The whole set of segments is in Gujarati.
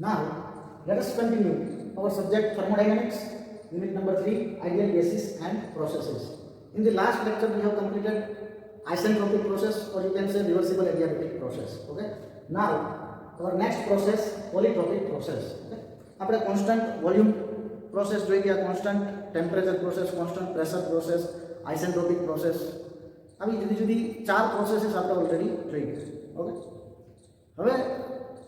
Now, let us continue our subject thermodynamics, unit number 3, ideal gases and processes. In the last lecture, we have completed isentropic process, or you can say reversible adiabatic process. Okay. Now, our next process, polytropic process. Okay. આપણે constant volume process જોઈ ગયા, constant temperature process, constant pressure process, isentropic process. આવી જુદી જુદી ચાર પ્રોસેસીસ આપણે ઓલરેડી જોઈ ગયા. ઓકે. હવે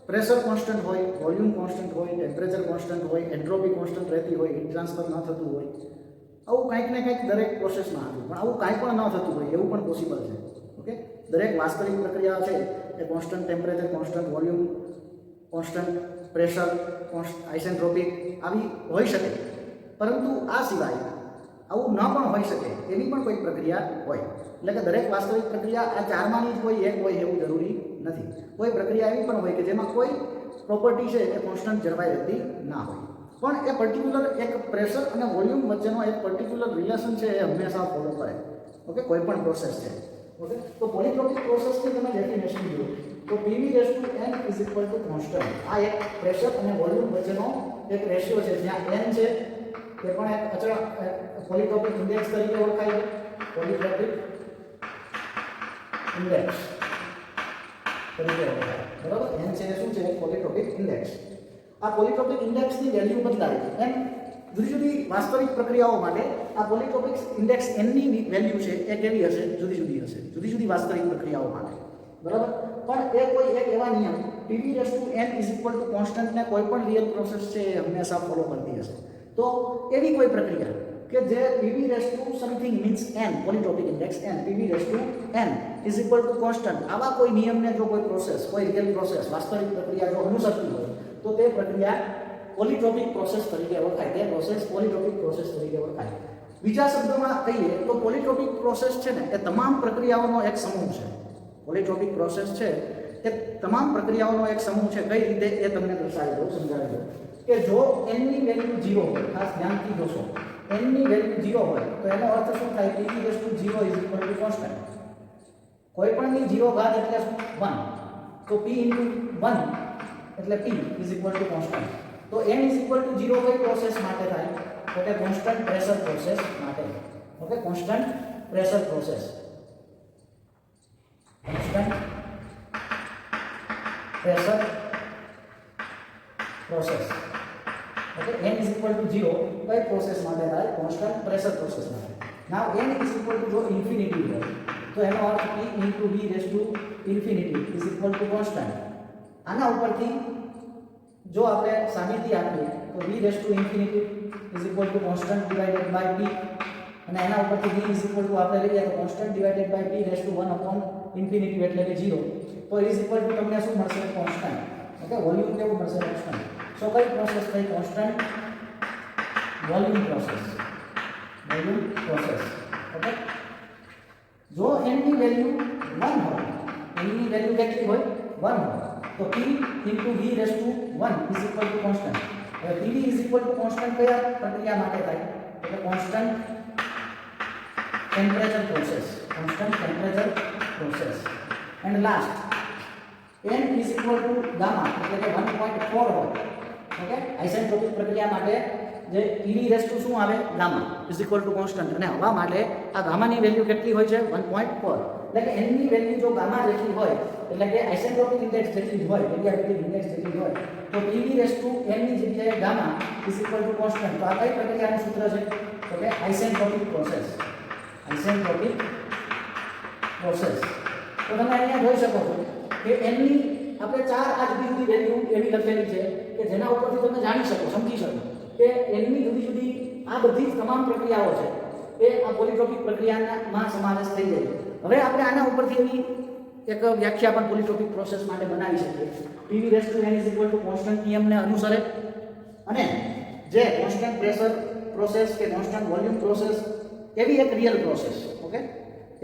પ્રેશર કોન્સ્ટન્ટ હોય, વોલ્યુમ કોન્સ્ટન્ટ હોય, ટેમ્પરેચર કોન્સ્ટન્ટ હોય, એન્ટ્રોપી કોન્સ્ટન્ટ રહેતી હોય, હીટ ટ્રાન્સફર ન થતું હોય, આવું કંઈક ને કંઈક દરેક પ્રોસેસમાં હતું. પણ આવું કાંઈ પણ ન થતું હોય એવું પણ પોસિબલ છે. ઓકે. દરેક વાસ્તવિક પ્રક્રિયા છે એ constant temperature, constant volume, constant pressure, isentropic આવી હોઈ શકે. પરંતુ આ સિવાય આવું ન પણ હોઈ શકે એવી પણ કોઈ પ્રક્રિયા હોય. એટલે કે દરેક વાસ્તવિક પ્રક્રિયા આ ચારમાંની જ કોઈ એક હોય એવું જરૂરી નથી. કોઈ પ્રક્રિયા એવી પણ હોય કે જેમાં કોઈ પ્રોપર્ટી છે એ કોન્સ્ટન્ટ જળવાઈ રહેતી ના હોય, પણ એ પર્ટિક્યુલર એક પ્રેશર અને વોલ્યુમ વચ્ચેનો એક પર્ટિક્યુલર રિલેશન છે એ હંમેશા ફોલો કરે. ઓકે. કોઈ પણ પ્રોસેસ છે. ઓકે. તો પોલિટ્રોપિક પ્રોસેસની તમે ડેફિનેશન જુઓ તો PV/N = કોન્સ્ટન્ટ. આ એક પ્રેશર અને વોલ્યુમ વચ્ચેનો એક રેશિયો છે જ્યાં n છે તે પણ એક અચળ પોલિટ્રોપિક ઇન્ડેક્સ તરીકે ઓળખાય છે. પોલિટ્રોપિક ઇન્ડેક્સ તરીકે ઓળખાય. બરાબર. n છે એ શું છે? પોલિટ્રોપિક ઇન્ડેક્સ. આ પોલિટ્રોપિક ઇન્ડેક્સની વેલ્યુ બદલાય છે. એમ જુદી જુદી વાસ્તવિક પ્રક્રિયાઓ માટે આ પોલિટ્રોપિક ઇન્ડેક્સ n ની વેલ્યુ છે એ કેવી હશે? જુદી જુદી હશે, જુદી જુદી વાસ્તવિક પ્રક્રિયાઓ માટે. બરાબર. પણ એ કોઈ એક એવા નિયમ PV/N = કોન્સ્ટન્ટ ને કોઈ પણ રિયલ પ્રોસેસ છે એ હંમેશા ફોલો કરતી હશે. તો એવી કોઈ પ્રક્રિયા કે જે PV/something means n, polytropic index n, PV/N = constant, આવા કોઈ નિયમને જો કોઈ પ્રોસેસ, કોઈ રિયલ પ્રોસેસ, વાસ્તવિક પ્રક્રિયા જો અનુસરતી હોય તો તે પ્રક્રિયા પોલિટ્રોપિક પ્રોસેસ તરીકે ઓળખાય. તે પ્રોસેસ પોલિટ્રોપિક પ્રોસેસ તરીકે ઓળખાય. બીજા શબ્દોમાં કહીએ તો પોલિટ્રોપિક પ્રોસેસ છે ને એ તમામ પ્રક્રિયાઓનો એક સમૂહ છે. પોલિટ્રોપિક પ્રોસેસ છે એ તમામ પ્રક્રિયાઓનો એક સમૂહ છે. કઈ રીતે એ તમને દર્શાવી દઉં, સમજાવી દઉં કે જો n ની વેલ્યુ 0 હોય, ખાસ ધ્યાનથી જોશો, n ની વેલ્યુ 0 હોય તો એનો અર્થ શું થાય? PV/0 = constant. કોઈ પણ ની 0 ઘાત એટલે શું? 1. તો p * 1 એટલે p = કોન્સ્ટન્ટ. તો n = 0 કઈ પ્રોસેસ માટે થાય? તો કે કોન્સ્ટન્ટ પ્રેશર પ્રોસેસ માટે. Okay. Constant pressure process, constant pressure process. Okay. n = 0 કઈ પ્રોસેસ માટે થાય? કોન્સ્ટન્ટ પ્રેશર પ્રોસેસ માટે. નાવ n = જો ઇન્ફિનિટી હોય તો એનો અર્થ p × v ∞ = કોન્સ્ટન્ટ. આના ઉપરથી જો આપણે સાબિતી આપીએ તો v ∞ = constant divided by p, અને એના ઉપરથી v આપણે લઈએ તો કોન્સ્ટન્ટ ડિવાઇડેડ બાય p ∞ એટલે કે 0. તો તમને શું મળશે? કોન્સ્ટન્ટ. ઓકે. વોલ્યુમ કેવું મળશે? કોન્સ્ટન્ટ. સો કઈ પ્રોસેસ થઈ? Constant volume process. Volume process. Okay. જો n ની વેલ્યુ 1 હોય, n ની વેલ્યુ કેટલી હોય? 1 હોય, તો p × v∞ = કોન્સ્ટન્ટ. હવે PV = કોન્સ્ટન્ટ કયા પ્રક્રિયા માટે થાય? એટલે constant temperature process. Constant temperature process. And last n = gamma એટલે કે 1.4 હોય. ઓકે. આઇસેન્ટ્રોપિક પ્રક્રિયા માટે જે PV શું આવે? Gamma = constant. અને હવા માટે આ ગામાની વેલ્યુ કેટલી હોય છે? 1.4. એટલે કે n ની વેલ્યુ જો ગામા જેટલી હોય એટલે કે આઇસેન્ટ્રોપિક ઇન્ડેક્સ જેટલી હોય, એડિયાબેટિક ઇન્ડેક્સ જેટલી હોય, તો PV/n ની જગ્યાએ ગામા = કોન્સ્ટન્ટ. તો આ કઈ પ્રક્રિયાનું સૂત્ર છે? તો કે આઇસેન્ટ્રોપિક પ્રોસેસ. Isentropic process. તો તમે અહીંયા જોઈ શકો છો કે n ની આપણે ચાર આ જુદી જુદી વેલ્યુ એવી લખેલી છે કે જેના ઉપરથી તમે જાણી શકો, સમજી શકો કે n ની જુદી જુદી આ બધી જ તમામ પ્રક્રિયાઓ છે એ આ પોલિટ્રોપિક પ્રક્રિયામાં સમાવેશ થઈ જાય છે. હવે આપણે આના ઉપરથી એવી એક વ્યાખ્યા પણ પોલિટ્રોપિક પ્રોસેસ માટે બનાવી શકીએ. PV/N = કોન્સ્ટન્ટ નિયમને અનુસરે અને જે કોન્સ્ટન્ટ પ્રેશર પ્રોસેસ કે કોન્સ્ટન્ટ વોલ્યુમ પ્રોસેસ એવી એક રિયલ પ્રોસેસ. ઓકે.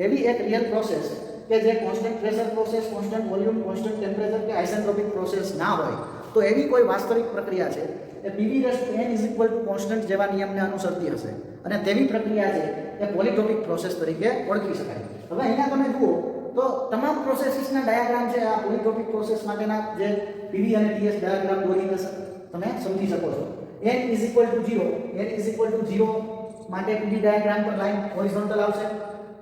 એવી એક રિયલ પ્રોસેસ કે જે constant pressure process, constant volume, constant temperature કે આઇસેન્ટ્રોપિક પ્રોસેસ ના હોય, તો એવી કોઈ વાસ્તવિક પ્રક્રિયા છે એ PV/N = કોન્સ્ટન્ટ જેવા નિયમને અનુસરતી હશે, અને તેવી પ્રક્રિયા છે એ પોલિટ્રોપિક પ્રોસેસ તરીકે ઓળખી શકાય. હવે અહીંયા તમે જુઓ તો તમામ પ્રોસેસીસના ડાયાગ્રામ છે આ પોલિટ્રોપિક પ્રોસેસ માટેના જે પીવી અને ટીએસ ડાયાગ્રામ દોરીને તમે સમજી શકો છો. n = 0, n = 0 માટે પીવી ડાયાગ્રામ પર લાઈન હોરિઝોન્ટલ આવશે.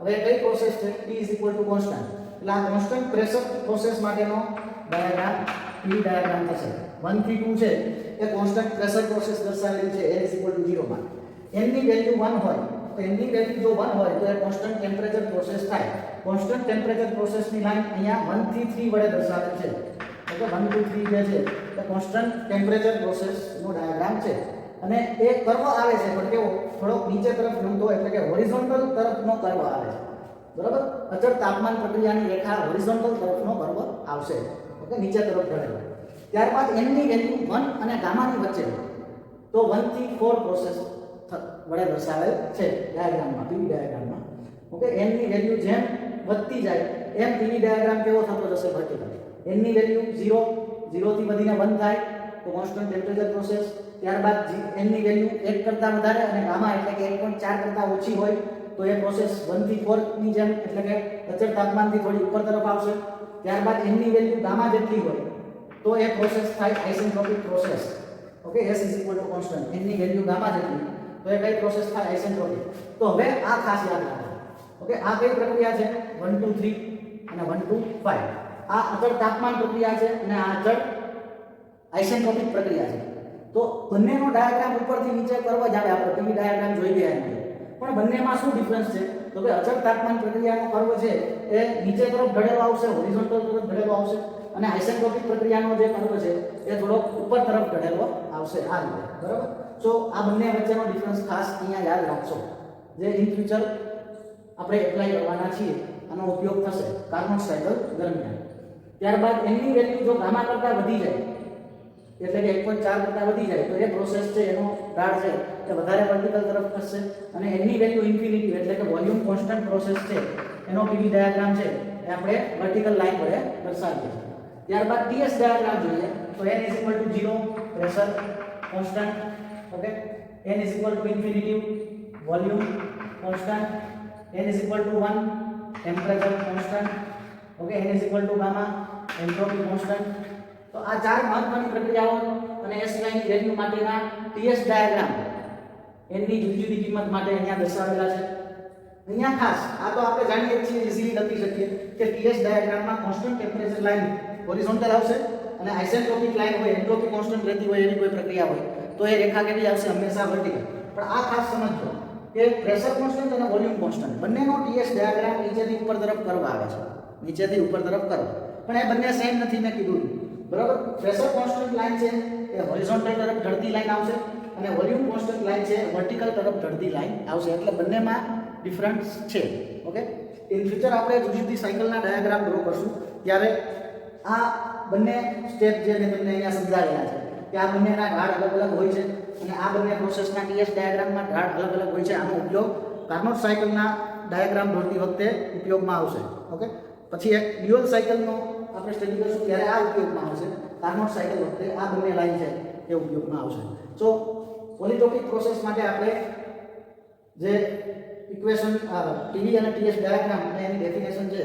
હવે કઈ પ્રોસેસ છે? t = constant. એટલે આ કોન્સ્ટન્ટ પ્રેશર પ્રોસેસ માટેનો ડાયાગ્રામ પીવી ડાયાગ્રામ થશે. 1 થી 2 છે એ કોન્સ્ટન્ટ પ્રેશર પ્રોસેસ દર્શાવેલી છે n = 0 માં. n ની વેલ્યુ 1 હોય તો n ની વેલ્યુ જો 1 હોય તો એ કોન્સ્ટન્ટ ટેમ્પરેચર પ્રોસેસ થાય. કોન્સ્ટન્ટ ટેમ્પરેચર પ્રોસેસની લાઈન અહીંયા 1 થી 3 વડે દર્શાવેલ છે. એટલે 1 2 3 જે છે એ કોન્સ્ટન્ટ ટેમ્પરેચર પ્રોસેસનો ડાયાગ્રામ છે. અને એ કર્વ આવે છે પણ કેવો થોડોક નીચે તરફ લંબતો એટલે કે હોરિઝોન્ટલ તરફનો કર્વ આવે છે. બરાબર? અચળ તાપમાન પ્રક્રિયાની રેખા હોરિઝોન્ટલ તરફનો કર્વ આવશે. ઓકે, નીચે તરફ ઢળેલો. ત્યારબાદ n ની વેલ્યુ 1 અને ગામાની વચ્ચે તો 1 થી 4 પ્રોસેસ વડે દર્શાવેલ છે ડાયાગ્રામમાં, પીવી ડાયાગ્રામમાં. ઓકે, n ની વેલ્યુ જેમ વધતી જાય એમ પીવી ડાયાગ્રામ કેવો થતો જશે? વર્ટિકલ. n ની વેલ્યુ 0 થી વધીને 1 થાય તો કોન્સ્ટન્ટ ટેમ્પરેચર પ્રોસેસ. ત્યારબાદ n ની વેલ્યુ 1 કરતા વધારે અને ગામા એટલે કે 1.4 કરતા ઓછી હોય તો એ પ્રોસેસ 1 થી 4 ની જેમ એટલે કે અચળ તાપમાનથી થોડી ઉપર તરફ આવશે. ત્યારબાદ n ની વેલ્યુ ગામા જેટલી હોય તો એ પ્રોસેસ થાય isentropic process. Okay, s = constant. n ની વેલ્યુ ગામા જેટલી તો એ કઈ પ્રોસેસ થાય? આઇસેન્ટ્રોપિક. તો હવે આ ખાસ યાદ રાખો. ઓકે, આ કઈ પ્રક્રિયા છે? 1 2 3 અને 1 2 5. આ અચળ તાપમાન પ્રક્રિયા છે અને આ અચળ આઇસેન્ટ્રોપિક પ્રક્રિયા છે. તો બંનેનો ડાયાગ્રામ ઉપરથી નીચે કર્વ જ આવે. આપણે પીવી ડાયાગ્રામ જોઈ ગયા એમ. પણ બંનેમાં શું ડિફરન્સ છે? તો કે અચળ તાપમાન પ્રક્રિયાનો કર્વ છે એ નીચે તરફ ઢળેલો આવશે, હોરિઝોન્ટલ તરફ ઢળેલો આવશે. અને આઇસેન્ટ્રોપિક પ્રક્રિયાનો જે કર્વ છે એ થોડો ઉપર તરફ ઢળેલો આવશે આ રીતે. બરાબર? સો આ બંને વચ્ચેનો ડિફરન્સ ખાસ અહીંયા યાદ રાખશો. જે ઇન ફ્યુચર આપણે એપ્લાય કરવાના છીએ, આનો ઉપયોગ થશે કાર્નોટ સાયકલ દરમિયાન. ત્યારબાદ n ની વેલ્યુ જો ગામા કરતાં વધી જાય એટલે કે 1.4 કરતાં વધી જાય તો એ પ્રોસેસ છે એનો ઢાળ છે એ વધારે વર્ટિકલ તરફ ખસશે. અને n ની વેલ્યુ ઇન્ફિનિટી એટલે કે વોલ્યુમ કોન્સ્ટન્ટ પ્રોસેસ છે એનો પીવી ડાયાગ્રામ છે એ આપણે વર્ટિકલ લાઈન વડે દર્શાવીએ છીએ. ત્યારબાદ ટીએસ ડાયાગ્રામ જોઈએ તો n = 0 pressure constant. Okay, n = infinity volume constant, n = 1 temperature constant. Okay, n = gamma entropy constant. તો આ ચાર મહત્વની પ્રક્રિયાઓ અને એ સિવાયની વેલ્યુ માટેના ટીએસ ડાયાગ્રામ n ની જુદી જુદી કિંમત માટે અહીંયા દર્શાવેલા છે. અહીંયા ખાસ આ તો આપણે જાણીએ છીએ, ઈઝીલી લખી શકીએ કે ટીએસ ડાયાગ્રામમાં કોન્સ્ટન્ટ ટેમ્પરેચર લાઈન હોરિઝોન્ટલ આવશે અને આઇસેન્ટ્રોપિક લાઈન હોય, એન્ટ્રોપી કોન્સ્ટન્ટ રહેતી હોય એવી કોઈ પ્રક્રિયા હોય તો એ રેખા કેવી આવશે? હંમેશા વર્ટિકલ. પણ આ ખાસ સમજજો કે પ્રેશર કોન્સ્ટન્ટ અને વોલ્યુમ કોન્સ્ટન્ટ બંનેનો ટીએસ ડાયાગ્રામ નીચેથી ઉપર તરફ કર્વ આવે છે. નીચેથી ઉપર તરફ કર્વ. પણ એ બંને સેમ નથી, મેં કીધું. બરાબર? પ્રેશર કોન્સ્ટન્ટ લાઈન છે એ હોરિઝોન્ટલ તરફ ઢળતી લાઈન આવશે અને વોલ્યુમ કોન્સ્ટન્ટ લાઈન છે વર્ટિકલ તરફ ઢળતી લાઈન આવશે. એટલે બંનેમાં ડિફરન્સ છે. ઓકે, ઇન ફ્યુચર આપણે જુદી જુદી સાયકલના ડાયાગ્રામ ડ્રો કરશું ત્યારે આ બંને સ્ટેપ જે મેં તમને અહીંયા સમજાવેલા છે કે આ બંનેના ઢાળ અલગ અલગ હોય છે અને આ બંને પ્રોસેસના ટીએસ ડાયાગ્રામમાં ઢાળ અલગ અલગ હોય છે. આનો ઉપયોગ કાર્નોટ સાયકલના ડાયાગ્રામ દોરતી વખતે ઉપયોગમાં આવશે. ઓકે, પછી એક ડ્યુઅલ સાયકલનો આપણે સ્ટડી કરશું ત્યારે આ ઉપયોગમાં આવશે. કાર્નોટ સાયકલ વખતે આ બંને લાઈન છે એ ઉપયોગમાં આવશે. સો પોલિટ્રોપિક પ્રોસેસ માટે આપણે જે ઇક્વેશન પીવી અને ટીએસ ડાયાગ્રામ અને એની ડેફિનેશન છે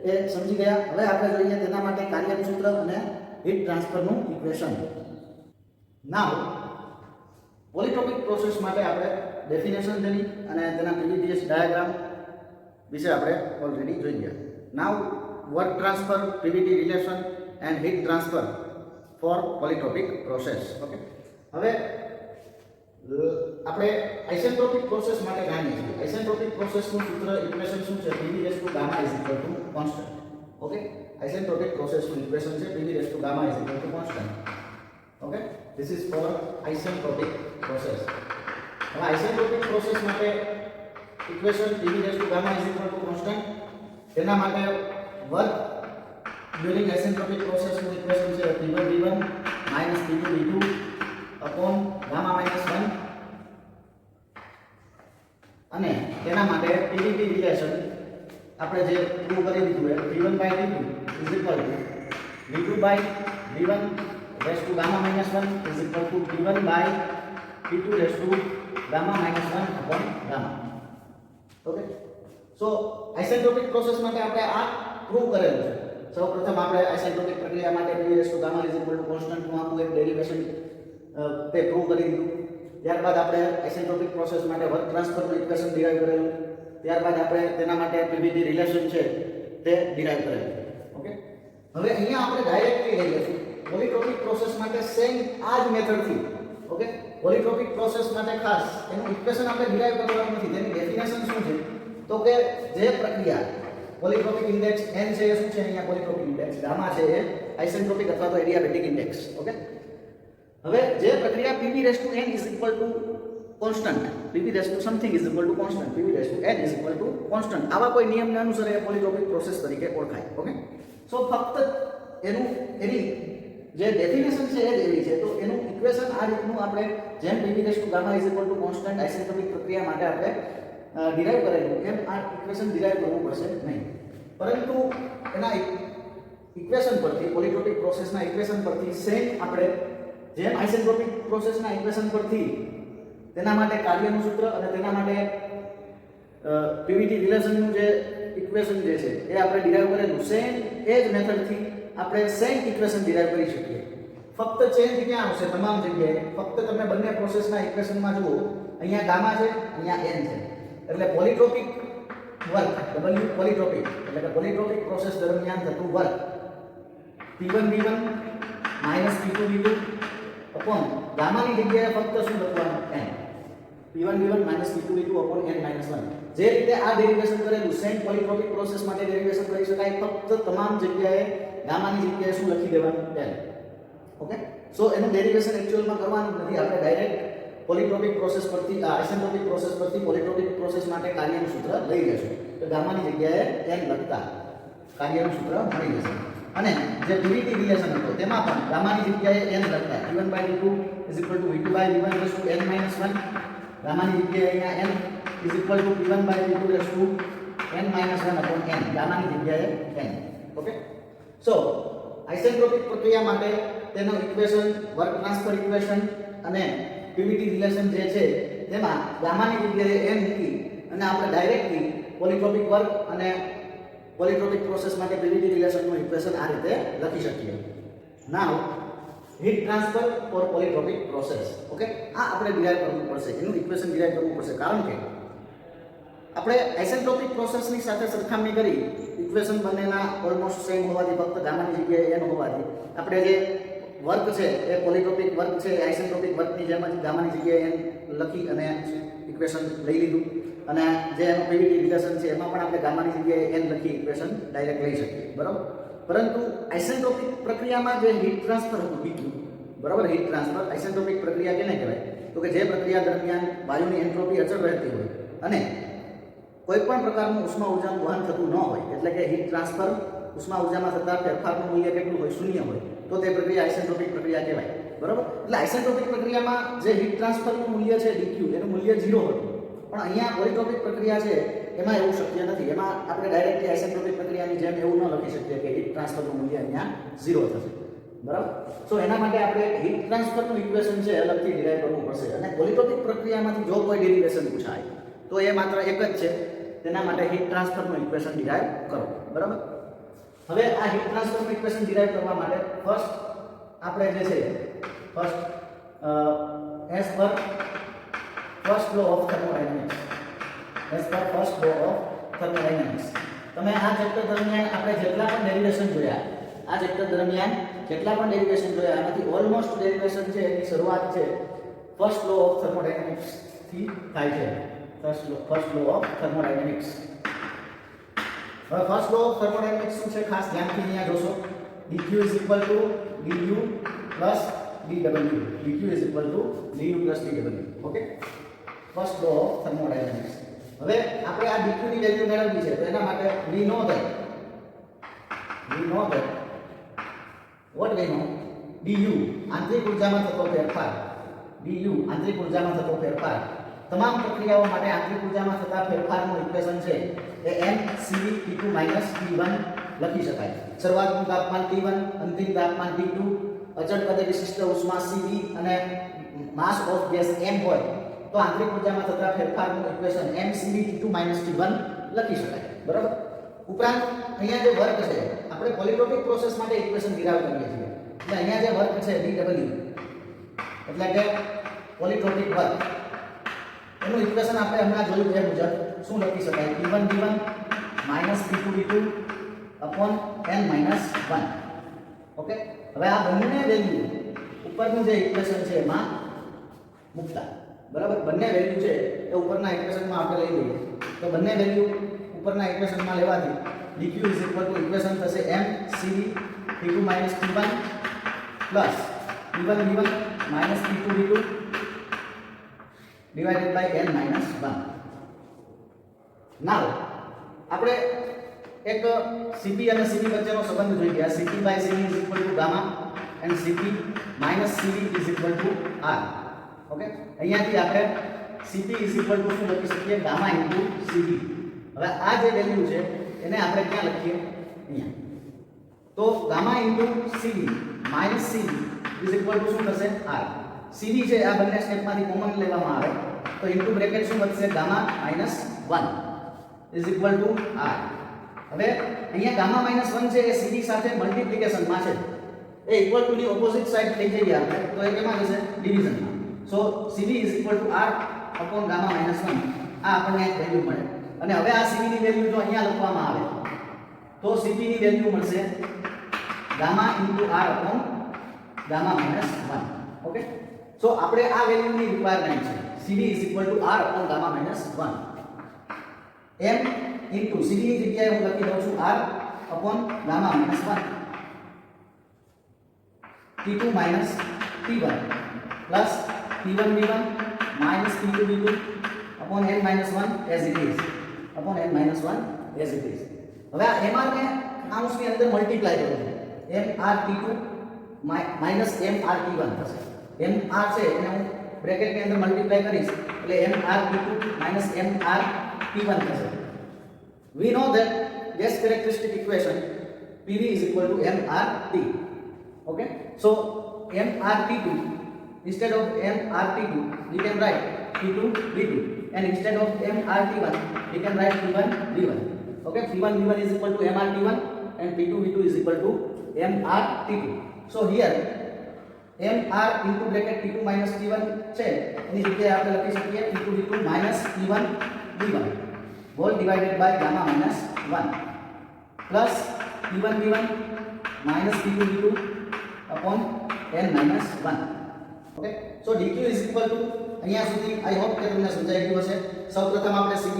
એ સમજી ગયા. હવે આપણે જોઈએ તેના માટે કાર્યનું સૂત્ર અને હીટ ટ્રાન્સફરનું ઇક્વેશન. નાઉ પોલિટ્રોપિક પ્રોસેસ માટે આપણે ડેફિનેશન જેની અને તેના પીવી ટીએસ ડાયાગ્રામ વિશે આપણે ઓલરેડી જોઈ ગયા. નાઉ work transfer, PVT relation and heat transfer for polytropic process. Okay, હવે આપણે આઇસેન્ટ્રોપિક પ્રોસેસ માટે જાણીએ છીએ. આઇસેન્ટ્રોપિક પ્રોસેસનું સૂત્ર ઇક્વેશન શું છે? PV raised to gamma is equal to constant. Okay, isentropic પ્રોસેસનું ઇક્વેશન છે PV raised to gamma is equal to constant. Okay, this is for isentropic process. હવે આઇસેન્ટ્રોપિક પ્રોસેસ માટે equation PV raised to gamma is equal to constant. તેના માટે work during isentropic process નું ઇક્વેશન છે P1 V1 P2 V2 upon gamma minus 1 અને તેના માટે PVT રિલેશન આપણે જે પ્રૂવ કરી દીધું છે V1 by V2 is equal to V2 by V1 raised to gamma minus 1 is equal to V1 by P2 raised to gamma minus 1 upon gamma. Okay, so isentropic process માટે આપણે આ પ્રૂવ કરેલું છે. સૌપ્રથમ આપણે આઇસેન્ટ્રોપિક પ્રક્રિયા માટે PV raise to gamma is equal two constant નું આખું એક ડેરિવેશન તે પ્રૂવ કરી દીધું. ત્યારબાદ આપણે આઇસેન્ટ્રોપિક પ્રોસેસ માટે વર્ક ટ્રાન્સફરનું ઇક્વેશન ડિરાઈવ કરેલું. ત્યારબાદ આપણે તેના માટે PVT રિલેશન છે તે ડિરાઈવ કરેલું. ઓકે, હવે અહીંયા આપણે ડાયરેક્ટલી લઈ લઈશું પોલિટ્રોપિક પ્રોસેસ માટે સેમ આ જ મેથડથી. ઓકે, પોલિટ્રોપિક પ્રોસેસ માટે ખાસ એનું ઇક્વેશન આપણે ડિરાઈવ કરવાનું નથી. તેની ડેફિનેશન શું છે તો કે જે પ્રક્રિયા પોલિટ્રોપિક ઇન્ડેક્સ n છે એ શું છે અહીંયા પોલિટ્રોપિક ઇન્ડેક્સ ગામા છે એ આઇસેન્ટ્રોપિક અથવા તો એડિયાબેટિક ઇન્ડેક્સ. ઓકે, હવે જે પ્રક્રિયા PV raise to n is equal two constant, PV raise to something is equal two constant, PV raise to n is equal two constant, આવા કોઈ નિયમને અનુસાર એ પોલિટ્રોપિક પ્રોસેસ તરીકે ઓળખાય. ઓકે, સો ફક્ત એની જે ડેફિનેશન છે એ જ એવી છે, તો એનું ઇક્વેશન આ રીતનું આપણે જેમ PV raise to gamma is equal two constant isentropic પ્રક્રિયા માટે આપણે ડિરાઈવ કરેલું એમ આ ઇક્વેશન ડિરાઈવ કરવું પડશે નહીં. પરંતુ એના ઇક્વેશન પરથી પોલિટ્રોપિક પ્રોસેસના ઇક્વેશન પરથી સેમ આપણે જેમ આઇસેન્ટ્રોપિક પ્રોસેસના ઇક્વેશન પરથી તેના માટે કાર્યનું સૂત્ર અને તેના માટે PVT રિલેશનનું જે ઇક્વેશન જે છે એ આપણે ડિરાઈવ કરેલું સેમ એ જ મેથડથી આપણે સેમ ઇક્વેશન ડિરાઈવ કરી શકીએ. ફક્ત ચેન્જ ક્યાં આવશે તમામ જગ્યાએ? ફક્ત તમે બંને પ્રોસેસના ઇક્વેશનમાં જુઓ, અહીંયા ગામા છે, અહીંયા n છે, એટલે પોલિટ્રોપિક વર્ક W પોલિટ્રોપિક એટલે કે પોલિટ્રોપિક પ્રોસેસ દરમિયાન થતું work P1 V1 P2 V2 upon ગામાની જગ્યાએ ફક્ત શું લખવાનું n P1 V1 P2 V2 upon n -1. જે રીતે આ ડેરિવેશન કરેલું સેમ પોલિટ્રોપિક પ્રોસેસ માટે ડેરિવેશન કરી શકાય, ફક્ત તમામ જગ્યાએ ગામાની જગ્યાએ શું લખી દેવાનું n. ઓકે, સો એનું ડેરિવેશન એક્ચ્યુઅલમાં કરવાનું નથી, આપણે ડાયરેક્ટ પોલિટ્રોપિક પ્રોસેસ પરથી આઇસેન્ટ્રોપિક પ્રોસેસ પરથી પોલિટ્રોપિક પ્રોસેસ માટે કાર્યનું સૂત્ર લઈ લેશું. તો ગામાની જગ્યાએ n લખતા કાર્યનું સૂત્ર મળી જશે. અને જે PVT રિલેશન હતો તેમાં પણ ગામાની જગ્યાએ n લખતા V1/V2 V2/V1 n-1, ગામાની જગ્યાએ અહીંયા n P1/V2 n-1 ગામાની જગ્યાએ n. ઓકે, સો આઇસેન્ટ્રોપિક પ્રક્રિયા માટે તેનું ઇક્વેશન વર્ક ટ્રાન્સફર ઇક્વેશન અને PVT રિલેશન જે છે તેમાં ગામાની જગ્યાએ n મૂકી અને આપણે ડાયરેક્ટલી પોલિટ્રોપિક વર્ક અને પોલિટ્રોપિક પ્રોસેસ માટે PVT રિલેશનનું ઇક્વેશન આ રીતે લખી શકીએ. Now heat transfer for polytropic process. Okay, આ આપણે ડિરાઈવ કરવું પડશે, એનું ઇક્વેશન ડિરાઈવ કરવું પડશે, કારણ કે આપણે આઇસેન્ટ્રોપિક પ્રોસેસની સાથે સરખામણી કરી ઇક્વેશન બંનેના ઓલમોસ્ટ સેમ હોવાથી, ફક્ત ગામાની જગ્યાએ n હોવાથી આપણે જે વર્ક છે એ પોલિટ્રોપિક વર્ક છે આઇસેન્ટ્રોપિક વર્કની જેમ જ ગામાની જગ્યાએ n લખી અને ઇક્વેશન લઈ લીધું. અને જે એનું PVT રિલેશન છે એમાં પણ આપણે ગામાની જગ્યાએ n લખી ઇક્વેશન ડાયરેક્ટ લઈ શકીએ, બરાબર. પરંતુ આઇસેન્ટ્રોપિક પ્રક્રિયામાં જે હીટ ટ્રાન્સફર હતું બીજું, બરાબર, હીટ ટ્રાન્સફર આઇસેન્ટ્રોપિક પ્રક્રિયા કેને કહેવાય? તો કે જે પ્રક્રિયા દરમિયાન વાયુની એન્ટ્રોપી અચળ રહેતી હોય અને કોઈ પણ પ્રકારનું ઉષ્મા ઊર્જાનું વહન થતું ન હોય, એટલે કે હીટ ટ્રાન્સફર ઉષ્મા ઊર્જામાં થતા ફેરફારનું મૂલ્ય કેટલું હોય? શૂન્ય હોય, તો તે પ્રક્રિયા આઇસેન્ટ્રોપિક પ્રક્રિયા કહેવાય, બરાબર. એટલે આઇસેન્ટ્રોપિક પ્રક્રિયામાં જે હીટ ટ્રાન્સફરનું મૂલ્ય છે dq એનું મૂલ્ય 0 હતું. પણ અહીંયા પોલિટ્રોપિક પ્રક્રિયા છે એમાં એવું શક્ય નથી. એમાં આપણે ડાયરેક્ટલી આઇસેન્ટ્રોપિક પ્રક્રિયાની જેમ એવું ન લખી શકીએ કે હીટ ટ્રાન્સફરનું મૂલ્ય અહીંયા 0 થશે, બરાબર. સો એના માટે આપણે હીટ ટ્રાન્સફરનું ઇક્વેશન છે અલગથી ડિરાઈવ કરવું પડશે. અને પોલિટ્રોપિક પ્રક્રિયામાંથી જો કોઈ ડેરિવેશન પૂછાય તો એ માત્ર એક જ છે, તેના માટે હીટ ટ્રાન્સફરનું ઇક્વેશન ડિરાઈવ કરો, બરાબર. હવે આ હીટ ટ્રાન્સફરનું ઇક્વેશન ડિરાઈવ કરવા માટે ફર્સ્ટ આપણે જે છે first as per first law of thermodynamics તમે આ ચેપ્ટર દરમિયાન આપણે જેટલા પણ ડેરિવેશન જોયા આમાંથી ઓલમોસ્ટ ડેરિવેશન છે એની શરૂઆત છે ફર્સ્ટ લો ઓફ થર્મોડાયનેમિક્સ થી થાય છે. First law of thermodynamics. હવે ફર્સ્ટ લો ઓફ થર્મોડાયનેમિક્સ શું છે ખાસ ધ્યાનથી અહીંયા જોશો. dq = du plus dw. dq = du plus dw. Okay, first law of thermodynamics. હવે આપણે આ dq ની વેલ્યુ મેળવવી છે, તો એના માટે we know that what we know du આંતરિક ઊર્જામાં થતો ફેરફાર. du આંતરિક ઊર્જામાં થતો ફેરફાર તમામ પ્રક્રિયાઓ માટે આંતરિક ઊર્જામાં થતા ફેરફારનું ઇક્વેશન છે એ mCv T2 - T1 લખી શકાય. શરૂઆતનું તાપમાન T1, અંતિમ તાપમાન T2, અચળ પદે વિશિષ્ટ ઉષ્મા Cv અને માસ ઓફ ગેસ m હોય તો આંતરિક ઊર્જામાં થતા ફેરફારનું ઇક્વેશન mCv T2 - T1 લખી શકાય, બરાબર. ઉપરાંત અહીંયા જે વર્ક છે આપણે પોલિટ્રોપિક પ્રોસેસ માટે ઇક્વેશન ડિરાઇવ કરીએ છીએ એટલે અહીંયા જે વર્ક છે dw એટલે કે પોલિટ્રોપિક વર્ક એનું ઇક્વેશન આપણે હમણાં જોયું એ મુજબ શું લખી શકાય p1 v1 p2 v2 upon n minus 1 okay હવે આ બંને વેલ્યુ ઉપરનું જે ઇક્વેશન છે એમાં મૂકતા બરાબર બંને વેલ્યુ છે એ ઉપરના ઇક્વેશનમાં આપણે લઈ લઈએ તો બંને વેલ્યુ ઉપરના ઇક્વેશનમાં લેવાથી dq ઇક્વેશન થશે m cv p2 t1 plus p1 v1 p2 v2 divided by n minus 1. now આપણે એક cp અને cv વચ્ચેનો સંબંધ જોઈ ગયા cp by cv is equal to gamma and cp minus cv is equal to r okay અહીંયાથી આપણે cp is equal to શું લખી શકીએ gamma into cv હવે આ જે વેલ્યુ છે એને આપણે ક્યાં લખીએ અહીંયા તો gamma into cv minus cv is equal to શું થશે r cv છે આ બંને સ્ટેપમાંથી કોમન લેવામાં આવે તો ઇન્ટુ બ્રેકેટ શું વધશે gamma -1 is equal to r હવે અહીંયા ગામા -1 છે એ cv સાથે મલ્ટીપ્લિકેશન માં છે એ ઇક્વલ ટુ ની ઓપોઝિટ સાઈડ થઈ જઈએ આપણે તો એ કેમાં જશે ડિવિઝન માં સો cv is equal to r upon gamma -1 આ આપણને એક વેલ્યુ મળે અને હવે આ cv ની વેલ્યુ જો અહીંયા લખવામાં આવે તો cv ની વેલ્યુ મળશે gamma r upon gamma -1 okay so આપણે આ વેલ્યુ ની રિક્વાયરમેન્ટ છે cv is equal to r upon gamma minus 1 m into cv ની જગ્યાએ હું લખી દઉં છું r upon gamma minus 1 t2 minus t1 plus t1 v1 minus t2 v2 upon n minus 1 as it is upon n minus 1 as it is હવે આ mr ને આઉન્સની અંદર મલ્ટીપ્લાય કરું છું mr t2 minus mr t1 થશે mr છે એને હું ब्रैकेट के अंदर मल्टीप्लाई करीश એટલે mr t2 minus mr t1 થશે we know that gas characteristic equation pv is equal to mrt okay so mrt2 instead of mrt2 we can write p2 v2 and instead of mrt1 we can write p1 v1 okay p1 v1 is equal to mrt1 and p2 v2 is equal to mrt2 so here mr into bracket p2 minus t1 છે એની જગ્યાએ આપણે લખી શકીએ p2 v2 minus p1 v1 whole divided by gamma minus 1 plus p1 v1 minus p2 v2 upon n minus 1 okay so dq is equal to અહીંયા સુધી I hope કે તમને સમજાઈ ગયું હશે સૌપ્રથમ આપણે cv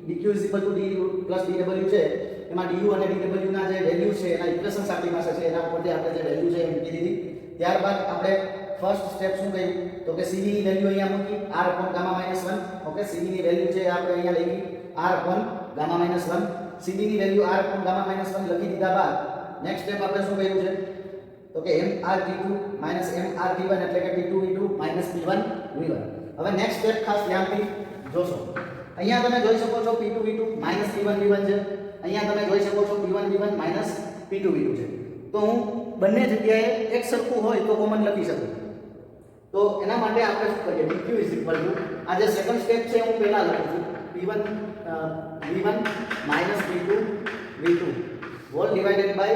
dq is equal to du plus dw છે એમાં du અને dw ના જે વેલ્યુ છે એના ઇક્વેશન્સ આપણી પાસે છે એના ઉપરથી આપણે જે વેલ્યુ છે એ મૂકી દીધી ત્યારબાદ આપણે ફર્સ્ટ સ્ટેપ શું કર્યું તો કે cv ની વેલ્યુ અહીંયા મૂકી r upon gamma minus 1 okay cv ની વેલ્યુ છે આપણે અહીંયા લખી r upon gamma minus 1 cv ની value r upon gamma minus 1 લખી દીધા બાદ નેક્સ્ટ સ્ટેપ આપણે શું કર્યું છે તો કે mrt2 minus mrt1 એટલે કે p2 v2 minus p1 v1 હવે નેક્સ્ટ સ્ટેપ ખાસ ધ્યાનથી જોશો અહીંયા તમે જોઈ શકો છો p2 v2 minus p1 v1 છે અહીંયા તમે જોઈ શકો છો p1 v1 minus p2 v2 છે તો હું બંને જગ્યાએ એક સરખું હોય તો કોમન લખી શકું તો એના માટે આપણે શું કરીએ dq is equal to આ જે સેકન્ડ સ્ટેપ છે હું પહેલા લખું છું p1 v1 minus p2 v2 whole divided by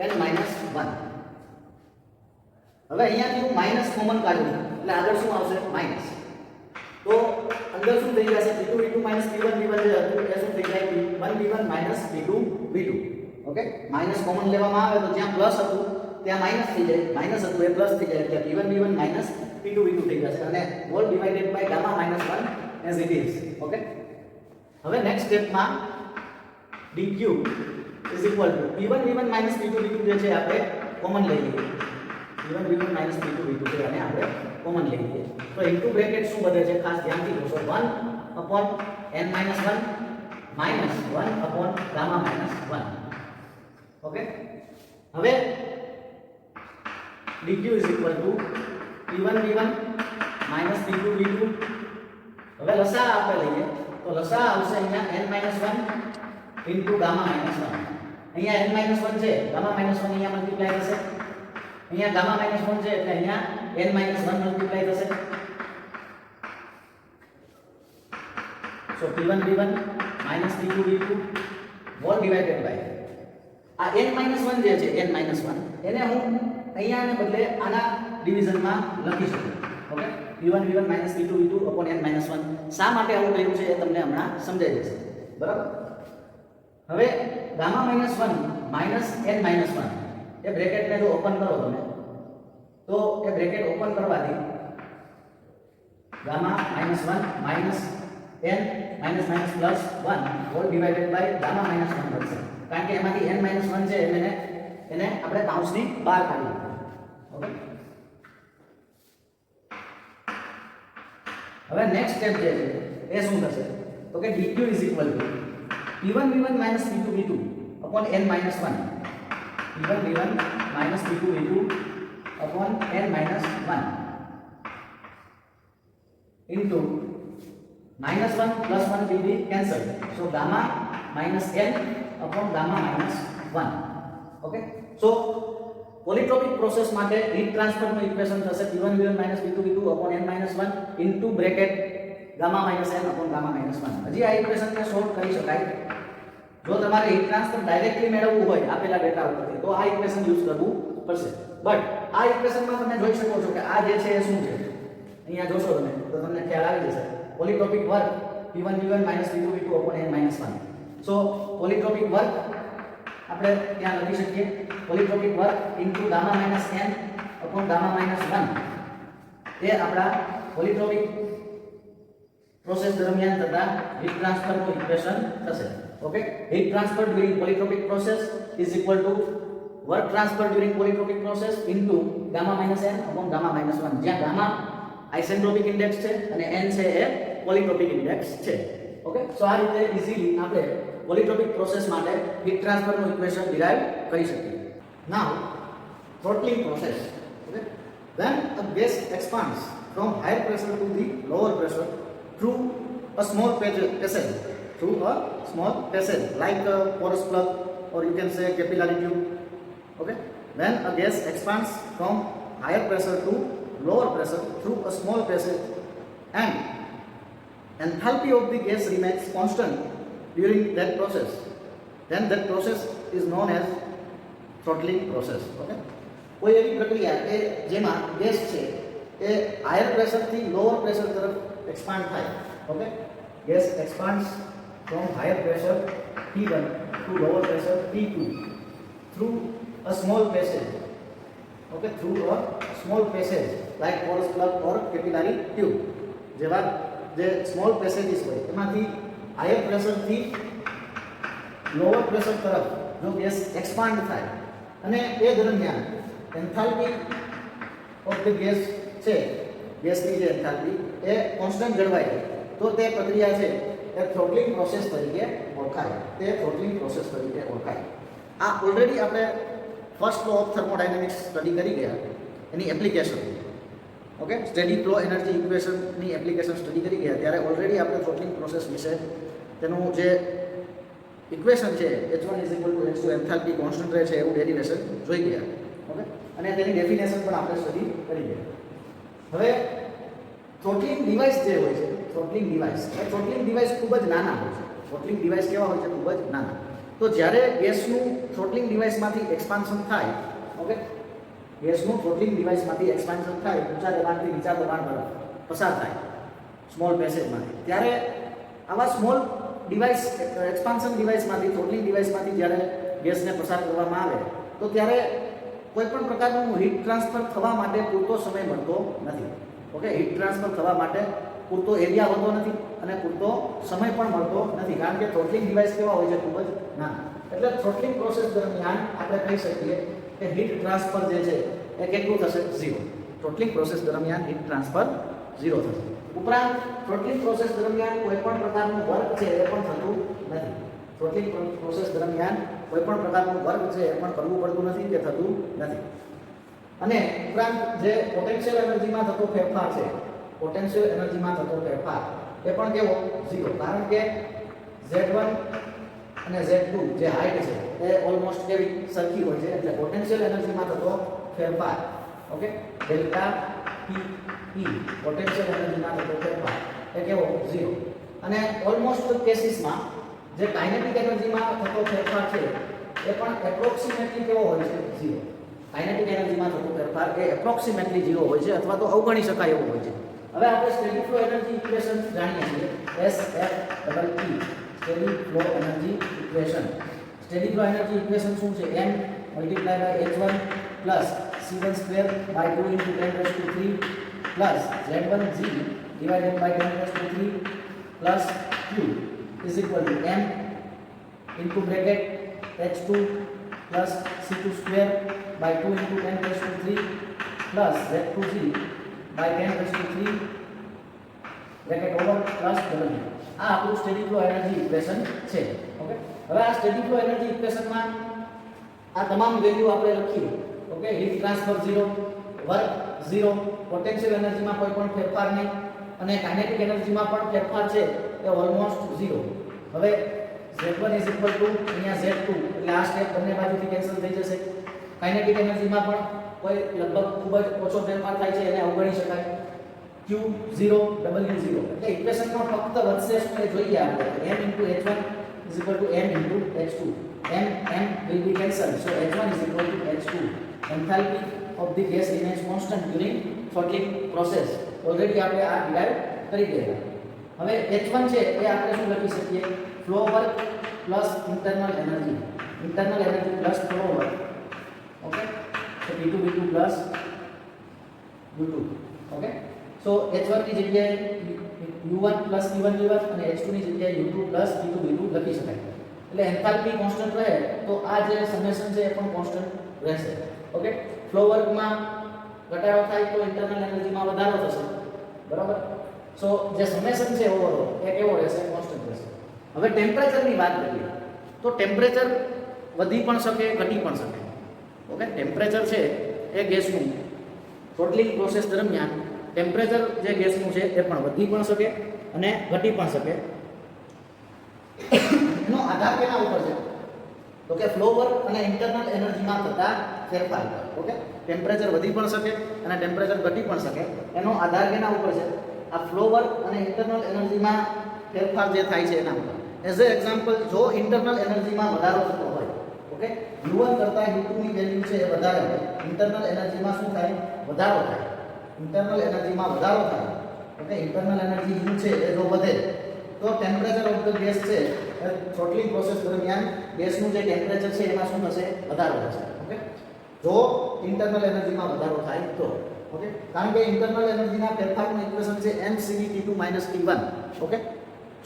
n minus 1 હવે અહીંયાથી હું માઈનસ કોમન કાઢું એટલે આગળ શું આવશે માઈનસ તો અંદર શું થઈ જશે p2 v2 minus p1 v1 જે હતું એ શું થઈ જાય p1 v1 minus p2 v2 okay minus common લેવામાં આવે તો જ્યાં પ્લસ હતું ત્યાં માઈનસ થઈ જાય માઈનસ હતું એ પ્લસ થઈ જાય એટલે p1 v1 minus p2 v2 થઈ જશે અને whole divided by gamma minus 1 as it is okay હવે નેક્સ્ટ સ્ટેપમાં dq is equal to p1 v1 minus p2 v2 જે છે આપણે કોમન લઈ લઈએ p1 v1 minus p2 v2 છે અને આપણે કોમન લઈ લઈએ તો ઇન્ટુ બ્રેકેટ શું વધે છે ખાસ ધ્યાનથી જોશો 1 upon n minus 1 minus 1 upon gamma minus 1 okay હવે dq is equal to p1 v1 minus p2 v2 હવે લસા આપણે લઈએ તો લસા આવશે અહીંયા n minus 1 into gamma minus 1 અહીંયા n minus 1 છે gamma minus 1 અહીંયા મલ્ટીપ્લાય થશે અહીંયા gamma minus 1 છે એટલે અહીંયા n minus 1 મલ્ટીપ્લાય થશે so p1 v1 minus p2 v2 whole divided by આ n-1 જે છે n-1 એને હું અહીંયાને બદલે આના ડિવિઝનમાં લખી શકું. Okay, v1 v1 v2 v2 upon n-1. શા માટે આવું કર્યું છે એ તમને હમણાં સમજાઈ જશે. બરાબર. હવે ગામા -1 માઇનસ n-1 એ બ્રેકેટને જો ઓપન કરો તમે તો એ બ્રેકેટ ઓપન કરવાથી gamma -1 minus n minus minus plus 1 whole divided by gamma -1 બનશે. કારણ કે એમાંથી n-1 છે એને આપણે કાઉન્સની બહાર કાઢી. ઓકે, હવે નેક્સ્ટ સ્ટેપ જે છે એ શું થશે તો કે dq is equal two p1 v1 minus p2 v2 upon n-1 p1 v1 minus p2 v2 upon n-1 into -1 plus 1 will be cancelled. So gamma minus n upon gamma minus 1. Okay. So polytropic process માટે heat transfer નું ઇક્વેશન થશે p1 v1 p2 v2 upon n-1 into bracket gamma minus n upon gamma minus 1. હજી આ ઇક્વેશનને સોલ્વ કરી શકાય. જો તમારે હીટ ટ્રાન્સફર ડાયરેક્ટલી મેળવવું હોય આપેલા ડેટા ઉપરથી તો આ ઇક્વેશન યુઝ કરવું પડશે. બટ આ ઇક્વેશનમાં તમે જોઈ શકો છો કે આ જે છે એ શું છે. અહીંયા જોશો તમે તો તમને ખ્યાલ આવી જશે. Polytropic work p1 v1 p2 v2 upon n-1. So polytropic work આપણે ત્યાં લખી શકીએ polytropic work into gamma minus n upon gamma minus 1 એ આપણા પોલીટ્રોપિક પ્રોસેસ દરમિયાન થતા હીટ ટ્રાન્સફરનું ઇક્વેશન થશે. Okay, heat transfer during polytropic process is equal to work transfer during polytropic process into gamma minus n upon gamma minus 1. જ્યાં ગામા આઇસેન્ટ્રોપિક ઇન્ડેક્સ છે અને n છે એ પોલીટ્રોપિક ઇન્ડેક્સ છે. ઓકે, સો આ રીતે ઈઝીલી આપણે પોલીટ્રોપિક પ્રોસેસ માટે હીટ ટ્રાન્સફરનું ઇક્વેશન ડિરાઇવ કરી શકીએ. નાઉ throttling process. Okay, when a gas expands from higher pressure to the lower pressure through a small passage like a porous plug or you can say capillary tube. Okay, when a gas expands from higher pressure to lower pressure through a small passage and enthalpy of the gas remains constant during that process, then that process is known as throttling process. Okay, કોઈ એવી પ્રક્રિયા કે જેમાં ગેસ છે એ હાયર પ્રેશરથી લોઅર પ્રેશર તરફ એક્સપાન્ડ થાય. Okay, gas expands from higher pressure T1 to lower pressure T2 through a small passage. Okay, through a small passage like porous plug or capillary tube. જેવા જે સ્મોલ પેસેજીસ હોય એમાંથી હાયર પ્રેશરથી લોઅર પ્રેશર તરફ જો ગેસ એક્સપાન્ડ થાય અને એ દરમિયાન એન્થાલ્પી ઓફ ધ ગેસ છે ગેસની જે એન્થાલ્પી એ કોન્સ્ટન્ટ જળવાય તો તે પ્રક્રિયા છે એ થ્રોટલિંગ પ્રોસેસ તરીકે ઓળખાય. તે થ્રોટલિંગ પ્રોસેસ તરીકે ઓળખાય. આ ઓલરેડી આપણે first law of thermodynamics study કરી ગયા એની application. Okay, steady flow energy ઇક્વેશનની એપ્લિકેશન સ્ટડી કરી ગયા ત્યારે ઓલરેડી આપણે થ્રોટલિંગ પ્રોસેસ વિશે તેનું જે ઇક્વેશન છે h1 = h2 એન્થાલ્પી કોન્સ્ટન્ટ રહે છે એવું ડેરિવેશન જોઈ ગયા. ઓકે, અને તેની ડેફિનેશન પણ આપણે સ્ટડી કરી ગયા. હવે થ્રોટલિંગ ડિવાઇસ જે હોય છે થ્રોટલિંગ ડિવાઇસ ખૂબ જ નાના હોય છે. થ્રોટલિંગ ડિવાઇસ કેવા હોય છે? ખૂબ જ નાના. તો જ્યારે ગેસનું થ્રોટલિંગ ડિવાઇસમાંથી એક્સપાન્શન થાય, ઓકે, ગેસનું થ્રોટલિંગ ડિવાઇસમાંથી એક્સપાન્શન થાય ઊંચા દબાણથી નીચા દબાણ તરફ પસાર થાય સ્મોલ પેસેજમાંથી, ત્યારે આવા સ્મોલ ડિવાઇસ એક્સપાન્શન ડિવાઇસમાંથી થ્રોટલિંગ ડિવાઇસમાંથી જ્યારે ગેસને પસાર કરવામાં આવે તો ત્યારે કોઈ પણ પ્રકારનું હીટ ટ્રાન્સફર થવા માટે પૂરતો સમય મળતો નથી. ઓકે, હીટ ટ્રાન્સફર થવા માટે પૂરતો એરિયા હોતો નથી અને પૂરતો સમય પણ મળતો નથી કારણ કે થ્રોટલિંગ ડિવાઇસ કેવા હોય છે? ખૂબ જ નાના. એટલે થ્રોટલિંગ પ્રોસેસ દરમિયાન આપણે કહી શકીએ કે હીટ ટ્રાન્સફર જે છે એ કેટલું થશે? 0. થ્રોટલિંગ પ્રોસેસ દરમિયાન હીટ ટ્રાન્સફર 0 થશે. ઉપરાંત થ્રોટલિંગ પ્રોસેસ દરમિયાન કોઈ પણ પ્રકારનું વર્ક છે એ પણ થતું નથી. થ્રોટલિંગ પ્રોસેસ દરમિયાન કોઈ પણ પ્રકારનું વર્ક છે એ પણ કરવું પડતું નથી કે થતું નથી. અને ઉપરાંત જે પોટેન્શિયલ એનર્જીમાં થતો ફેરફાર છે, પોટેન્શિયલ એનર્જીમાં થતો ફેરફાર એ પણ કેવો? 0. કારણ કે Z1 અને Z2 જે હાઇટ છે એ ઓલમોસ્ટ કેવી સરખી હોય છે એટલે પોટેન્શિયલ એનર્જીમાં થતો ફેરફાર, ઓકે, ડેલ્ટા PE પોટેન્શિયલ એનર્જીમાં થતો ફેરફાર એ કેવો? 0. અને ઓલમોસ્ટ કેસીસમાં જે કાઇનેટિક એનર્જીમાં થતો ફેરફાર છે એ પણ એપ્રોક્સિમેટલી કેવો હોય છે 0. કાઇનેટિક એનર્જીમાં થતો ફેરફાર એ એપ્રોક્સિમેટલી 0 હોય છે અથવા તો અવગણી શકાય એવો હોય છે. હવે આપણે સ્ટેડી ફ્લો એનર્જી ઇક્વેશન જાણીએ છીએ SFEE steady flow energy equation. Steady flow energy equation શું છે? m × h1 c1 square by 2 × 10⁻³ z1g divided by 10⁻³ plus q is equal to m into bracket h2 plus c2 square by 2 into 10⁻³ plus z2g by 10⁻³ bracket over plus w. આ આપણું સ્ટેડી ફ્લો એનર્જી ઇક્વેશન છે. ઓકે, હવે આ સ્ટેડી ફ્લો એનર્જી ઇક્વેશનમાં આ તમામ વેલ્યુ આપણે લખીએ. Okay, heat transfer 0, work 0, potential એનર્જીમાં કોઈ પણ ફેરફાર નહીં અને કાઇનેટિક એનર્જીમાં પણ ફેરફાર છે એ ઓલમોસ્ટ 0. હવે z1 અહીંયા z2 એટલે આ સ્ટેપ બંને બાજુથી કેન્સલ થઈ જશે. કાઇનેટિક એનર્જીમાં પણ કોઈ લગભગ ખૂબ જ ઓછો ફેરફાર થાય છે, એને અવગણી શકાય. q0 w0 એટલે ઇક્વેશનમાં ફક્ત વધશે શું એ જોઈએ આપણે. m × h1 m × h2. m will be cancelled, so h1 h2. Enthalpy of the gas remains constant during throttling process. Already આપણે આ ડિરાઈવ કરી દીધા. હવે h1 છે એ આપણે શું લખી શકીએ? Flow work plus internal energy plus flow work. Okay, તો p2 v2 plus u2. Okay, સો h1 ની જગ્યાએ u1 પ્લસ p1 v1 અને h2 ની જગ્યાએ u2 પ્લસ p2 v2 લખી શકાય. એટલે એન્થાલ્પી કોન્સ્ટન્ટ રહે તો આ જે સમેશન છે એ પણ કોન્સ્ટન્ટ રહેશે. ઓકે, ફ્લો વર્કમાં ઘટાડો થાય તો ઇન્ટરનલ એનર્જીમાં વધારો થશે. બરાબર, સો જે સમેશન છે ઓવરઓલ એ કેવો રહેશે? કોન્સ્ટન્ટ રહેશે. હવે ટેમ્પરેચરની વાત કરીએ તો ટેમ્પરેચર વધી પણ શકે, ઘટી પણ શકે. ઓકે, ટેમ્પરેચર છે એ ગેસનું થ્રોટલિંગ પ્રોસેસ દરમિયાન ટેમ્પરેચર જે ગેસનું છે એ પણ વધી પણ શકે અને ઘટી પણ શકે. એનો આધાર કેના ઉપર છે? તો કે ફ્લો વર્ક અને ઇન્ટરનલ એનર્જીમાં થતા ફેરફાર પર. ઓકે, ટેમ્પરેચર વધી પણ શકે અને ટેમ્પરેચર ઘટી પણ શકે. એનો આધાર કેના ઉપર છે? આ ફ્લો વર્ક અને ઇન્ટરનલ એનર્જીમાં ફેરફાર જે થાય છે એના ઉપર. એઝ એ એક્ઝામ્પલ, જો ઇન્ટરનલ એનર્જીમાં વધારો થતો હોય, ઓકે, u1 કરતા u2 ની વેલ્યુ છે એ વધારે હોય, ઇન્ટરનલ એનર્જીમાં શું થાય? વધારો થાય. ઇન્ટરનલ એનર્જીમાં વધારો થાય. ઓકે, ઇન્ટરનલ એનર્જી u છે એ જો વધે તો ટેમ્પરેચર ઓફ ધ ગેસ છે થ્રોટલિંગ પ્રોસેસ દરમિયાન ગેસનું જે ટેમ્પરેચર છે એમાં શું થશે? વધારો થશે. ઓકે, જો ઇન્ટરનલ એનર્જીમાં વધારો થાય તો. ઓકે, કારણ કે ઇન્ટરનલ એનર્જીના ફેરફારનું ઇક્વેશન છે mCv T2 - T1. ઓકે,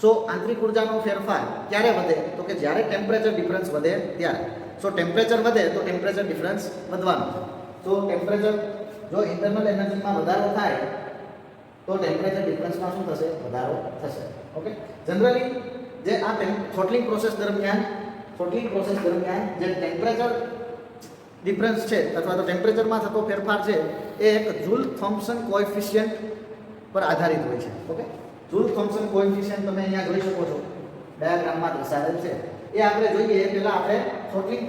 સો આંતરિક ઉર્જાનો ફેરફાર ક્યારે વધે? તો કે જ્યારે ટેમ્પરેચર ડિફરન્સ વધે ત્યારે. સો ટેમ્પરેચર વધે તો ટેમ્પરેચર ડિફરન્સ વધવાનું છે. તો ટેમ્પરેચર જો ઇન્ટરનલ એનર્જીમાં વધારો થાય તો ટેમ્પરેચર ડિફરન્સમાં શું થશે? વધારો થશે. ઓકે, જનરલી જે આ થ્રોટલિંગ પ્રોસેસ દરમિયાન જે ટેમ્પરેચર ડિફરન્સ છે અથવા તો ટેમ્પરેચરમાં થતો ફેરફાર છે એ એક જૂલ થોમ્પસન કોએફિશિયન્ટ પર આધારિત હોય છે. ઓકે, જૂલ થોમ્પસન કોએફિશિયન્ટ તમે અહીંયા જોઈ શકો છો, ડાયાગ્રામમાં દર્શાવેલ છે. એ આપણે જોઈએ એ પહેલા આપણે થ્રોટલિંગ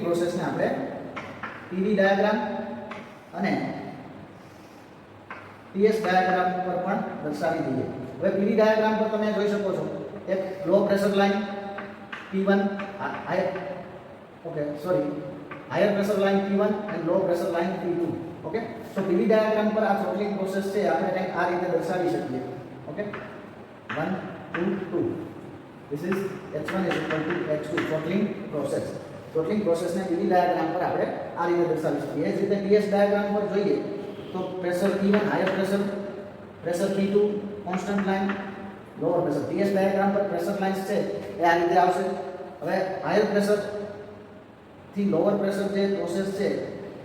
પ્રોસેસને આપણે પીવી ડાયાગ્રામ અને ટીએસ ડાયાગ્રામ પર પણ દર્શાવી દઈએ. હવે પીવી ડાયાગ્રામ પર તમે જોઈ શકો છો એક low pressure line P1, higher pressure line P1 and low pressure line P2. Okay, so PV diagram પર આ થ્રોટલિંગ પ્રોસેસ છે આપણે કંઈક આ રીતે દર્શાવી શકીએ. Okay, 1 2 2. This is H1 is equal to H2 થ્રોટલિંગ પ્રોસેસને પીવી ડાયાગ્રામ પર આપણે આ રીતે દર્શાવી શકીએ. એ જ રીતે ટીએસ ડાયાગ્રામ પર જોઈએ તો pressure P1 higher pressure P2 constant line, lower pressure. TS diagram પર પ્રેશર લાઇન્સ છે એ આ રીતે આવશે. હવે હાયર પ્રેશર થી લોઅર પ્રેશર જે પ્રોસેસ છે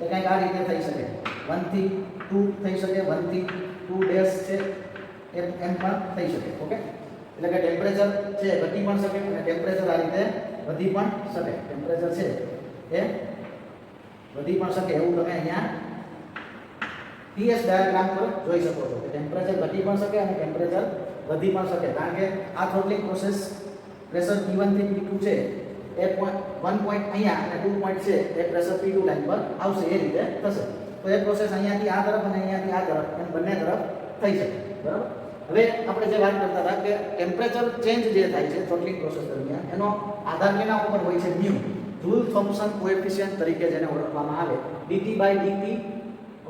એ કંઈક આ રીતે થઈ શકે. 1 થી 2 થઈ શકે, 1 થી 2 ડેશ છે એમ પણ થઈ શકે. ઓકે, એટલે કે ટેમ્પરેચર છે ઘટી પણ શકે અને ટેમ્પરેચર આ રીતે વધી પણ શકે. ટેમ્પરેચર છે એ વધી પણ શકે એવું તમે અહીંયા ટીએસ ડાયાગ્રામ પર જોઈ શકો છો કે ટેમ્પરેચર ઘટી પણ શકે અને ટેમ્પરેચર વધી પણ શકે. કારણ કે આ થ્રોટલિંગ પ્રોસેસ પ્રેશર P1 થી P2 છે એ 1 પોઈન્ટ અહીંયા અને 2 પોઈન્ટ છે એ પ્રેશર P2 લાઈન પર આવશે. એ રીતે થશે. તો એ પ્રોસેસ અહીંયાથી આ તરફ અને અહીંયાથી આ તરફ એમ બંને તરફ થઈ શકે. બરાબર, હવે આપણે જે વાત કરતા હતા કે ટેમ્પરેચર ચેન્જ જે થાય છે થ્રોટલિંગ પ્રોસેસ દરમિયાન એનો આધાર કેના ઉપર હોય છે મ્યુ, જૂલ થોમ્પસન કોએફિશિયન્ટ તરીકે જેને ઓળખવામાં આવે dt/dt,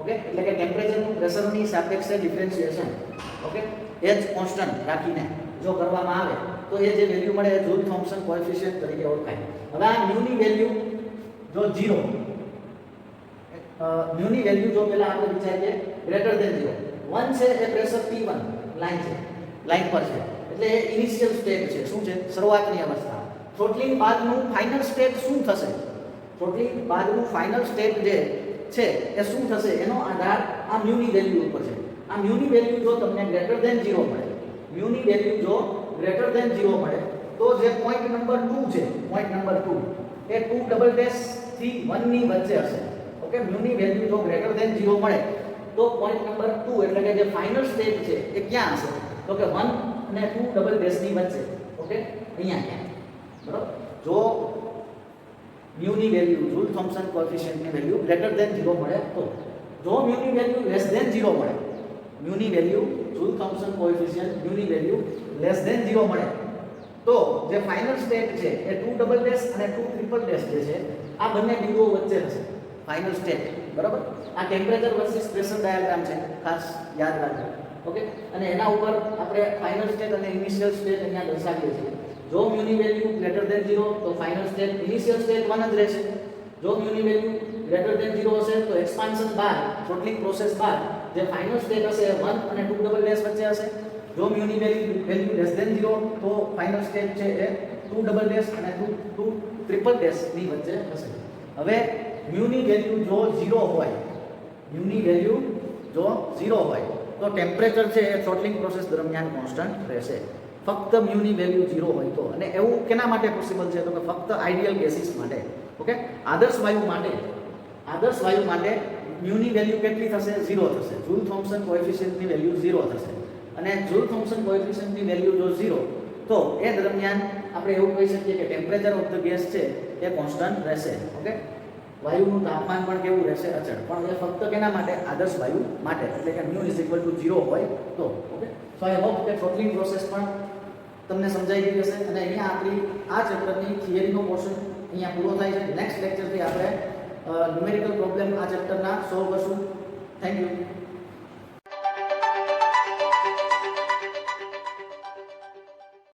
ઓકે, એટલે કે ટેમ્પરેચરનું પ્રેશરની સાપેક્ષે ડિફરન્શિએશન, ઓકે, એ જ કોન્સ્ટન્ટ રાખીને જો કરવામાં આવે તો એ જે વેલ્યુ મળે એ જૂલ થોમ્પસન કોએફિશિયન્ટ તરીકે ઓળખાય. હવે આ મ્યુની વેલ્યુ જો 0, મ્યુની વેલ્યુ જો પહેલા આપણે વિચારીએ ગ્રેટર ધેન 0, 1 છે એ પ્રેશર P1 લાઈન છે, લાઈન પર છે, એટલે એ ઇનિશિયલ સ્ટેટ છે. શું છે? શરૂઆતની અવસ્થા. થ્રોટલિંગ બાદનું ફાઇનલ સ્ટેટ શું થશે? થ્રોટલિંગ બાદનું ફાઇનલ સ્ટેટ જે છે એ શું થશે એનો આધાર આ મ્યુની વેલ્યુ ઉપર છે. આ મ્યુની વેલ્યુ જો તમને ગ્રેટર ધેન 0 મળે, મ્યુની વેલ્યુ જો ગ્રેટર ધેન 0 મળે તો જે પોઈન્ટ નંબર 2 છે, પોઈન્ટ નંબર 2 એ 2 ડબલ ડેશ થી 1 ની વચ્ચે હશે. ઓકે, મ્યુની વેલ્યુ જો ગ્રેટર ધેન 0 મળે તો પોઈન્ટ નંબર 2 એટલે કે જે ફાઇનલ સ્ટેટ છે એ ક્યાં હશે? તો કે 1 અને 2 ડબલ ડેશ ની વચ્ચે. ઓકે, અહીંયા ક્યાં, બરાબર. જો મ્યુની વેલ્યુ જૂલ થોમ્પસન કોએફિશિયન્ટની વેલ્યુ ગ્રેટર ધેન 0 મળે તો, જો મ્યુની વેલ્યુ લેસ ધેન 0 મળે, મ્યુની વેલ્યુ જૂલ થોમ્પસન કોએફિશિયન્ટ મ્યુની વેલ્યુ લેસ ધેન 0 મળે તો જે ફાઇનલ સ્ટેટ છે એ 2 ડબલ ડેશ અને 2 ટ્રિપલ ડેશ જે છે આ બંને બિંદુઓ વચ્ચે હશે ફાઇનલ સ્ટેટ, બરાબર. આ ટેમ્પરેચર વર્સિસ પ્રેશર ડાયાગ્રામ છે, ખાસ યાદ રાખજો. ઓકે, અને એના ઉપર આપણે ફાઇનલ સ્ટેટ અને ઇનિશિયલ સ્ટેટ અહીંયા દર્શાવીએ છીએ. જો મ્યુની વેલ્યુ ગ્રેટર ધેન 0 તો ફાઇનલ સ્ટેટ ઇનિશિયલ સ્ટેટ 1 જ રહેશે. જો મ્યુની વેલ્યુ ગ્રેટર ધેન 0 હશે તો એક્સપાન્શન બાદ, થ્રોટલિંગ પ્રોસેસ બાદ જે ફાઇનલ સ્ટેટ હશે એ 1 અને 2 ડબલ ડેશ વચ્ચે હશે. જો મ્યુની વેલ્યુ લેસ ધેન 0 તો ફાઇનલ સ્ટેટ છે એ 2 ડબલ ડેશ અને 2 ટ્રિપલ ડેશ ની વચ્ચે હશે. હવે મ્યુની વેલ્યુ જો 0 હોય, મ્યુની વેલ્યુ જો 0 હોય તો ટેમ્પરેચર છે એ થ્રોટલિંગ પ્રોસેસ દરમિયાન કોન્સ્ટન્ટ રહેશે. ફક્ત મ્યુની વેલ્યુ 0 હોય તો. અને એવું કેના માટે પોસિબલ છે? તો કે ફક્ત આઈડિયલ ગેસીસ માટે. ઓકે, આદર્શ વાયુ માટે, આદર્શ વાયુ માટે મ્યુની વેલ્યુ કેટલી થશે? 0 થશે. જૂલ થોમ્પસન કોએફિશિયન્ટની વેલ્યુ 0 થશે. અને જૂલ થોમ્પસન કોએફિશિયન્ટની વેલ્યુ જો 0 તો એ દરમિયાન આપણે એવું કહી શકીએ કે ટેમ્પરેચર ઓફ ધ ગેસ છે એ કોન્સ્ટન્ટ રહેશે. ઓકે, વાયુનું તાપમાન પણ કેવું રહેશે? અચળ. પણ એ ફક્ત કેના માટે? આદર્શ વાયુ માટે, એટલે કે μ = 0 હોય તો. ઓકે, સો આઈ હોપ કે થ્રોટલિંગ પ્રોસેસ પણ તમને સમજાઈ ગઈ હશે. અને અહીંયા આપણી આ ચેપ્ટરની થિયરીનો પોર્શન અહીંયા પૂરો થાય છે. નેક્સ્ટ લેક્ચરથી આપણે ન્યુમેરિકલ પ્રોબ્લેમ આ ચેપ્ટરના સોલ્વ કરશું. Thank you.